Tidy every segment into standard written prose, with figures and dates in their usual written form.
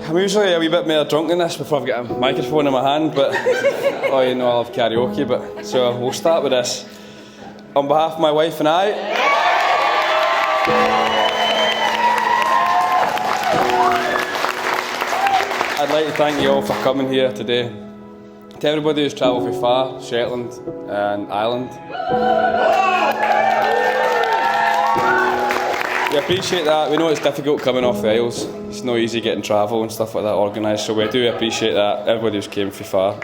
I'm usually a wee bit more drunk than this before I've got a microphone in my hand, but oh, you know I love karaoke, but so we'll start with this. On behalf of my wife and I, I'd like to thank you all for coming here today. To everybody who's travelled from far, Shetland and Ireland, we appreciate that. We know it's difficult coming off the Isles. It's not easy getting travel and stuff like that organised, so we do appreciate that, everybody who's came from far.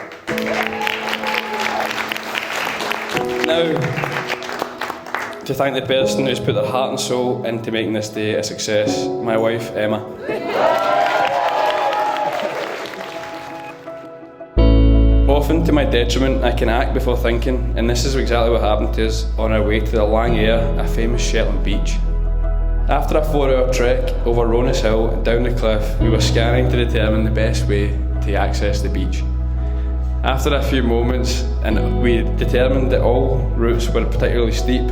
Now, to thank the person who's put their heart and soul into making this day a success, my wife, Emma. Often, to my detriment, I can act before thinking, and this is exactly what happened to us on our way to the Lang Ayr, a famous Shetland beach. After a 4-hour trek over Ronas Hill and down the cliff, we were scanning to determine the best way to access the beach. After a few moments, and we determined that all routes were particularly steep.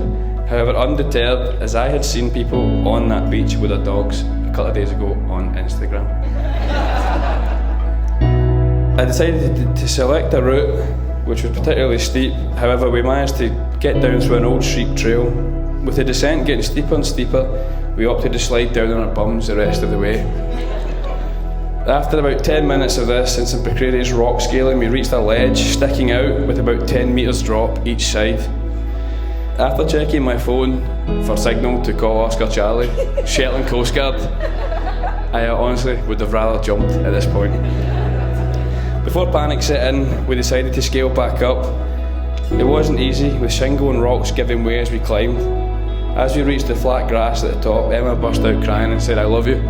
However, undeterred, as I had seen people on that beach with their dogs a couple of days ago on Instagram. I decided to select a route which was particularly steep. However, we managed to get down through an old sheep trail. With the descent getting steeper and steeper, we opted to slide down on our bums the rest of the way. After about 10 minutes of this and some precarious rock scaling, we reached a ledge sticking out with about 10 metres drop each side. After checking my phone for signal to call Oscar Charlie, Shetland Coast Guard, I honestly would have rather jumped at this point. Before panic set in, we decided to scale back up. It wasn't easy, with shingle and rocks giving way as we climbed. As we reached the flat grass at the top, Emma burst out crying and said, "I love you."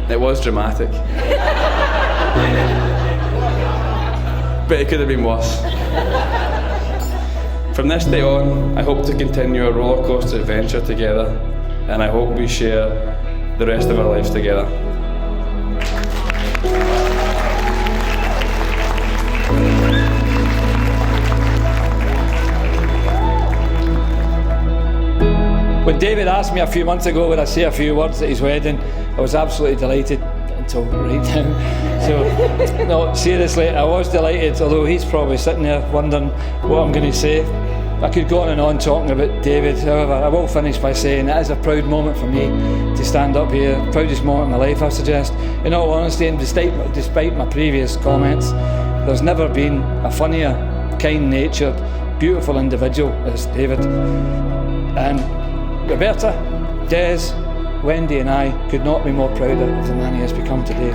It was dramatic. But it could have been worse. From this day on, I hope to continue a roller coaster adventure together, and I hope we share the rest of our lives together. When David asked me a few months ago would I say a few words at his wedding, I was absolutely delighted until right now. So, no, seriously, I was delighted, although he's probably sitting there wondering what I'm going to say. I could go on and on talking about David, however, I will finish by saying it is a proud moment for me to stand up here, proudest moment of my life, I suggest. In all honesty, and despite my previous comments, there's never been a funnier, kind-natured, beautiful individual as David. And Roberta, Des, Wendy and I could not be more prouder of the man he has become today.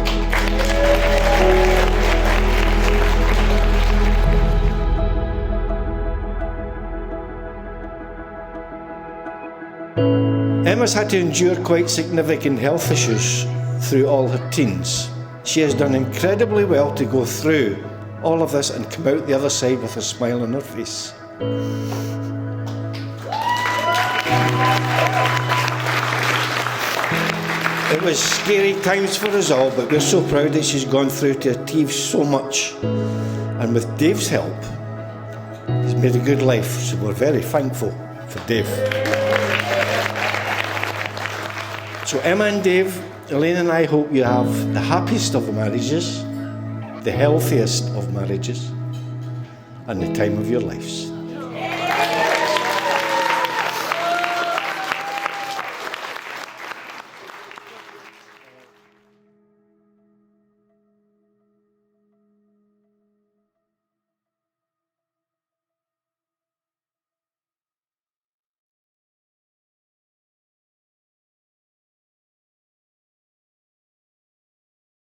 Emma's had to endure quite significant health issues through all her teens. She has done incredibly well to go through all of this and come out the other side with a smile on her face. It was scary times for us all, but we're so proud that she's gone through to achieve so much. And with Dave's help, he's made a good life, so we're very thankful for Dave. So Emma and Dave, Elaine and I hope you have the happiest of marriages, the healthiest of marriages, and the time of your lives.